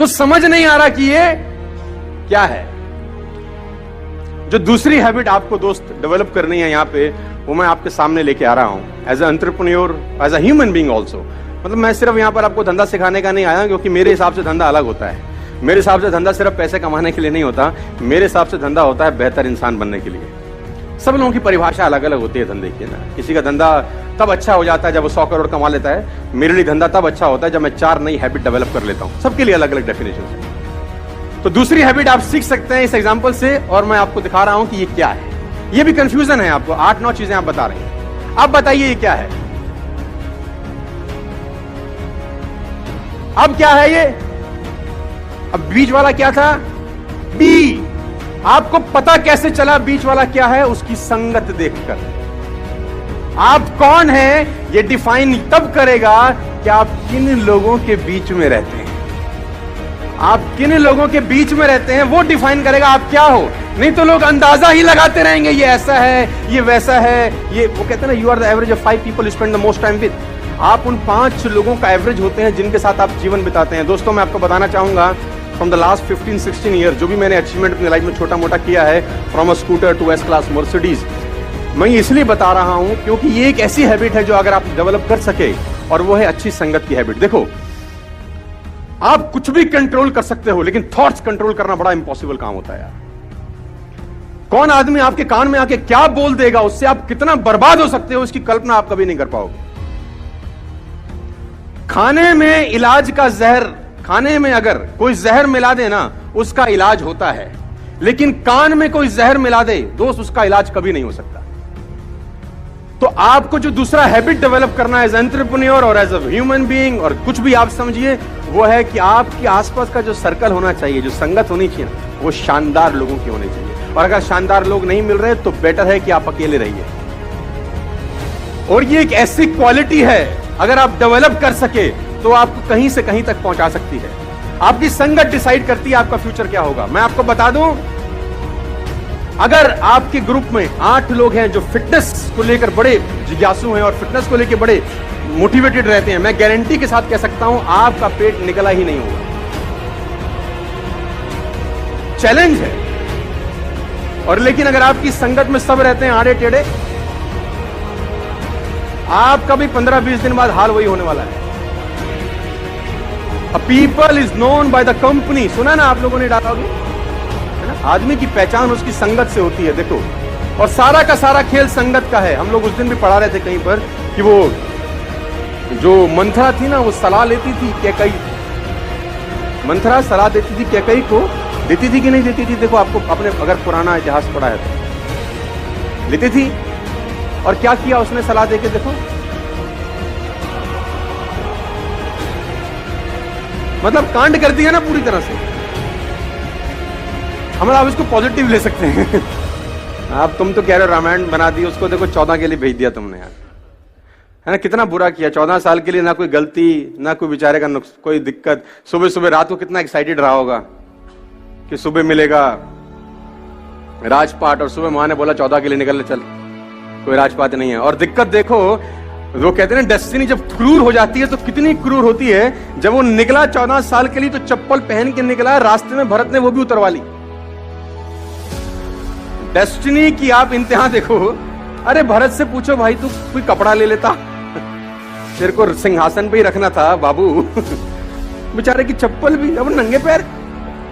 तो समझ नहीं आ रहा कि ये क्या है। जो दूसरी हैबिट आपको दोस्त डेवलप करनी है यहां पे, वो मैं आपके सामने लेके आ रहा हूं as a entrepreneur, as a human being also. मतलब मैं सिर्फ यहां पर आपको धंधा सिखाने का नहीं आया, क्योंकि मेरे हिसाब से धंधा अलग होता है। मेरे हिसाब से धंधा सिर्फ पैसे कमाने के लिए नहीं होता, मेरे हिसाब से धंधा होता है बेहतर इंसान बनने के लिए। सब लोगों की परिभाषा अलग अलग होती है धंधे की ना। किसी का धंधा तब अच्छा हो जाता है जब वो 100 करोड़ कमा लेता है, मेरे लिए धंधा तब अच्छा होता है जब मैं 4 नई हैबिट डेवलप कर लेता हूं। सबके लिए अलग अलग डेफिनेशन है। तो दूसरी हैबिट आप सीख सकते हैं इस एग्जांपल से, और मैं आपको दिखा रहा हूं कि ये क्या है। ये भी कंफ्यूजन है आपको, 8-9 चीजें आप बता रहे हैं। आप बताइए ये क्या है? अब क्या है ये? अब बीच वाला क्या था? बी। आपको पता कैसे चला बीच वाला क्या है? उसकी संगत देखकर। आप कौन हैं ये डिफाइन तब करेगा कि आप किन लोगों के बीच में रहते हैं। आप किन लोगों के बीच में रहते हैं वो डिफाइन करेगा आप क्या हो। नहीं तो लोग अंदाजा ही लगाते रहेंगे, ये ऐसा है, ये वैसा है। ये वो कहते हैं ना, you are the average of 5 people you spend the most time with. आप उन 5 लोगों का एवरेज होते हैं जिनके साथ आप जीवन बिताते हैं। दोस्तों, मैं आपको बताना चाहूंगा, फ्रॉम द लास्ट 15-16 ईयर जो भी मैंने अचीवमेंट अपनी लाइफ में छोटा मोटा किया है, from a scooter to S class Mercedes, मैं इसलिए बता रहा हूं क्योंकि ये एक ऐसी हैबिट है जो अगर आप डेवलप कर सके, और वो है अच्छी संगत की हैबिट। देखो, आप कुछ भी कंट्रोल कर सकते हो, लेकिन थॉट्स कंट्रोल करना बड़ा इंपॉसिबल काम होता है यार। कौन आदमी आपके कान में आके क्या बोल देगा, उससे आप कितना बर्बाद हो सकते हो, इसकी कल्पना आप कभी नहीं कर पाओगे। खाने में इलाज का जहर, खाने में अगर कोई जहर मिला दे ना, उसका इलाज होता है, लेकिन कान में कोई जहर मिला दे दोस्त, उसका इलाज कभी नहीं हो सकता। तो आपको जो दूसरा हैबिट डेवलप करना है एज एंटरप्रेन्योर और एज अ ह्यूमन बीइंग, और कुछ भी आप समझिए, वो है कि आपके आसपास का जो सर्कल होना चाहिए, जो संगत होनी चाहिए ना, वो शानदार लोगों की होनी चाहिए। और अगर शानदार लोग नहीं मिल रहे तो बेटर है कि आप अकेले रहिए। और ये एक ऐसी क्वालिटी है, अगर आप डेवलप कर सके तो आपको कहीं से कहीं तक पहुंचा सकती है। आपकी संगत डिसाइड करती है आपका फ्यूचर क्या होगा। मैं आपको बता दूं, अगर आपके ग्रुप में 8 लोग हैं जो फिटनेस को लेकर बड़े जिज्ञासु हैं और फिटनेस को लेकर बड़े मोटिवेटेड रहते हैं, मैं गारंटी के साथ कह सकता हूं आपका पेट निकला ही नहीं होगा। चैलेंज है। और लेकिन अगर आपकी संगत में सब रहते हैं आड़े टेढ़े, आपका भी 15-20 दिन बाद हाल वही होने वाला है। A people is known by the company, सुना ना आप लोगों ने डाला है ना? आदमी की पहचान उसकी संगत से होती है। देखो, और सारा का सारा खेल संगत का है। हम लोग उस दिन भी पढ़ा रहे थे कहीं पर कि वो जो मंथरा थी ना, वो सलाह लेती थी कैकई, मंथरा सलाह देती थी कैकई को, देती थी कि नहीं देती थी? देखो, आपको अपने अगर पुराना इतिहास पढ़ा है तो लेती थी। और क्या किया उसने सलाह देके? देखो, मतलब कांड कर दिया ना पूरी तरह से। हम आप इसको पॉजिटिव ले सकते हैं। आप तुम तो कह रहे हो रामायण बना दी, उसको देखो 14 के लिए भेज दिया तुमने यार, है ना? कितना बुरा किया। 14 साल के लिए ना कोई गलती, ना कोई बेचारे का नुक्स, कोई दिक्कत। सुबह सुबह रात को कितना एक्साइटेड रहा होगा कि सुबह मिलेगा राजपाट, और सुबह मां ने बोला 14 के लिए निकल ले, चल कोई राजपाट नहीं है। और दिक्कत देखो, वो कहते हैं ना, डेस्टिनी जब क्रूर हो जाती है तो कितनी क्रूर होती है। जब वो निकला 14 साल के लिए तो चप्पल पहन के निकला, रास्ते में भरत ने वो भी उतरवा ली। डेस्टिनी की आप इंतहा देखो। अरे भरत से पूछो भाई, तू कोई कपड़ा ले लेता, तेरे को सिंहासन पे ही रखना था बाबू। बेचारे की चप्पल भी, अब नंगे पैर।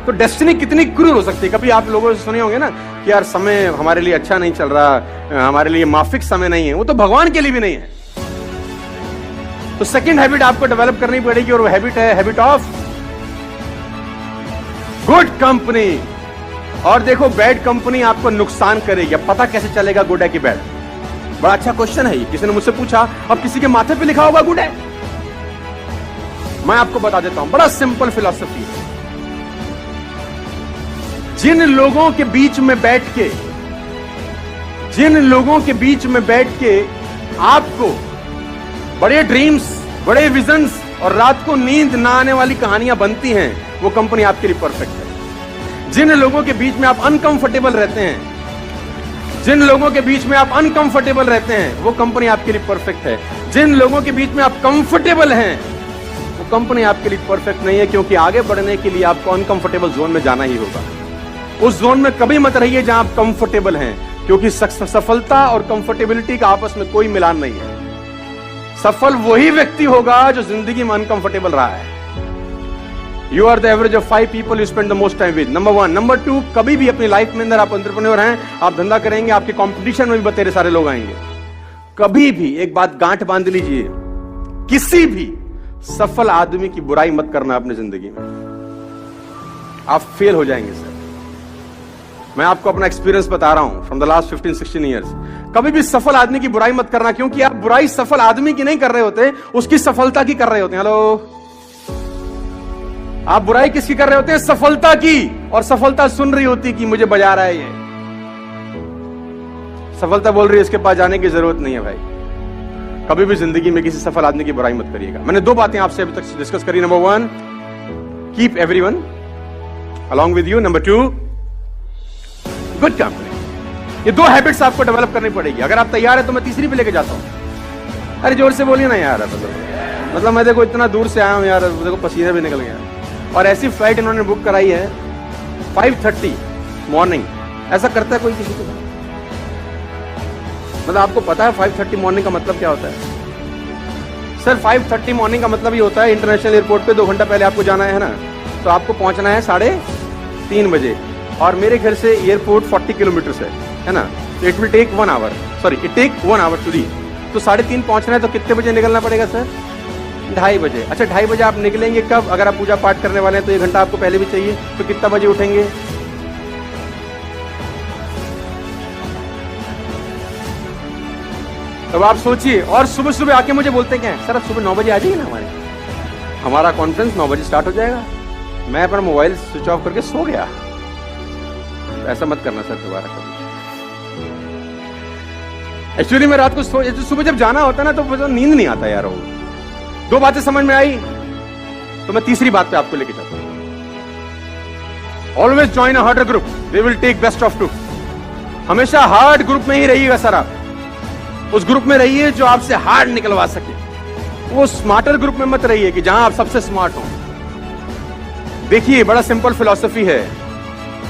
तो डेस्टिनी कितनी क्रूर हो सकती है। कभी आप लोगों से सुने होंगे ना कि यार समय हमारे लिए अच्छा नहीं चल रहा, हमारे लिए माफिक समय नहीं है। वो तो भगवान के लिए भी नहीं है। तो सेकंड हैबिट आपको डेवलप करनी पड़ेगी, और वो हैबिट है हैबिट ऑफ गुड कंपनी। और देखो, बैड कंपनी आपको नुकसान करेगी। अब पता कैसे चलेगा गुड है कि बैड? बड़ा अच्छा क्वेश्चन है ये, किसी ने मुझसे पूछा। अब किसी के माथे पे लिखा होगा गुड है? मैं आपको बता देता हूं, बड़ा सिंपल फिलॉसफी है। जिन लोगों के बीच में बैठ के, जिन लोगों के बीच में बैठ के आपको बड़े ड्रीम्स, बड़े विजन्स और रात को नींद ना आने वाली कहानियां बनती हैं, वो कंपनी आपके लिए परफेक्ट है। जिन लोगों के बीच में आप अनकंफर्टेबल रहते हैं, जिन लोगों के बीच में आप अनकंफर्टेबल रहते हैं, वो कंपनी आपके लिए परफेक्ट है। जिन लोगों के बीच में आप कंफर्टेबल हैं, वो कंपनी आपके लिए परफेक्ट नहीं है, क्योंकि आगे बढ़ने के लिए आपको अनकंफर्टेबल जोन में जाना ही होगा। उस जोन में कभी मत रहिए जहां आप कंफर्टेबल हैं, क्योंकि सफलता और कंफर्टेबिलिटी का आपस में कोई मिलान नहीं है। सफल वही व्यक्ति होगा जो जिंदगी में अनकंफर्टेबल रहा है। You are the average of 5 people you spend the most time with, number 1। Number 2, कभी भी अपनी लाइफ में अंदर आप एंटरप्रेन्योर हैं, आप धंधा करेंगे, आपके कंपटीशन में भी बतेरे सारे लोग आएंगे। कभी भी एक बात गांठ बांध लीजिए, किसी भी सफल आदमी की बुराई मत करना अपनी जिंदगी में, आप फेल हो जाएंगे सर। मैं आपको अपना एक्सपीरियंस बता रहा हूं फ्रॉम द लास्ट 15-16 ईयर्स। कभी भी सफल आदमी की बुराई मत करना, क्योंकि आप बुराई सफल आदमी की नहीं कर रहे होते, उसकी सफलता की कर रहे होते हैं। हेलो, आप बुराई किसकी कर रहे होते हैं? सफलता की। और सफलता सुन रही होती कि मुझे बजा रहा है ये, सफलता बोल रही है इसके पास जाने की जरूरत नहीं है। भाई कभी भी जिंदगी में किसी सफल आदमी की बुराई मत करिएगा। मैंने 2 बातें आपसे अभी तक डिस्कस करी। Number 1, keep everyone along with you. Number 2, good company. ये 2 हैबिट्स आपको डेवलप करनी पड़ेगी। अगर आप तैयार है तो मैं तीसरी पे लेके जाता हूं। अरे जोर से बोलिए ना यार। मतलब मैं देखो इतना दूर से आया हूं यार, देखो पसीना भी निकल गया। और ऐसी फ्लाइट इन्होंने बुक कराई है 5:30 मॉर्निंग। ऐसा करता है कोई किसी को? मतलब आपको पता है 5:30 मॉर्निंग का मतलब क्या होता है? सर 5:30 मॉर्निंग का मतलब ये होता है इंटरनेशनल एयरपोर्ट पे 2 घंटा पहले आपको जाना है ना, तो आपको पहुंचना है 3:30 बजे। और मेरे घर से एयरपोर्ट 40 किलोमीटर है ना, तो it will take 1 hour, sorry it take 1 hour to reach. तो 3:30 पहुंचना है, तो कितने बजे निकलना पड़ेगा सर? 2:30 बजे। अच्छा 2:30 बजे आप निकलेंगे कब? अगर आप पूजा पाठ करने वाले हैं तो 1 घंटा आपको पहले भी चाहिए, तो कितना बजे उठेंगे? अब आप सोचिए। और सुबह सुबह आके मुझे बोलते क्या है, सर आप सुबह 9 बजे आ जाइए ना, हमारा कॉन्फ्रेंस 9 बजे स्टार्ट हो जाएगा। मैं अपना मोबाइल स्विच ऑफ करके सो गया। ऐसा मत करना सर दोबारा कभी। एक्चुअली मैं रात को सुबह जब जाना होता है ना, तो नींद नहीं आता यार। वो 2 बातें समझ में आई, तो मैं तीसरी बात पे आपको लेके जाता हूं। Always join a harder group, they will take best of 2। हमेशा हार्ड ग्रुप में ही रहिएगा सर। आप उस ग्रुप में रहिए जो आपसे हार्ड निकलवा सके। वो स्मार्टर ग्रुप में मत रहिए कि जहां आप सबसे स्मार्ट हो। देखिए बड़ा सिंपल फिलॉसफी है।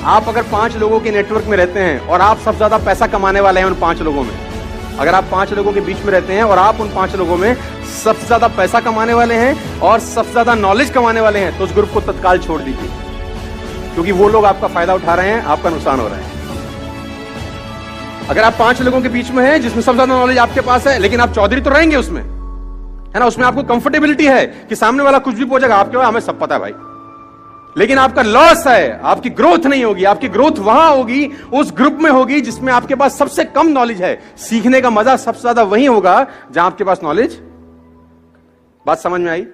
आप अगर 5 लोगों के नेटवर्क में रहते हैं और आप सबसे ज्यादा पैसा कमाने वाले हैं उन 5 लोगों में, अगर आप 5 लोगों के बीच में रहते हैं और आप उन 5 लोगों में सबसे ज्यादा पैसा कमाने वाले हैं और सबसे ज्यादा नॉलेज कमाने वाले हैं, तो उस ग्रुप को तत्काल छोड़ दीजिए, क्योंकि वो लोग आपका फायदा उठा रहे हैं, आपका नुकसान हो रहा है। अगर आप 5 लोगों के बीच में हैं जिसमें सबसे ज्यादा नॉलेज आपके पास है, लेकिन आप चौधरी तो रहेंगे उसमें, है ना, उसमें आपको कंफर्टेबिलिटी है कि सामने वाला कुछ भी पूछेगा, आपके हमें सब पता है भाई, लेकिन आपका लॉस है, आपकी ग्रोथ नहीं होगी। आपकी ग्रोथ वहां होगी, उस ग्रुप में होगी जिसमें आपके पास सबसे कम नॉलेज है। सीखने का मजा सबसे ज्यादा वहीं होगा जहां आपके पास नॉलेज। बात समझ में आई?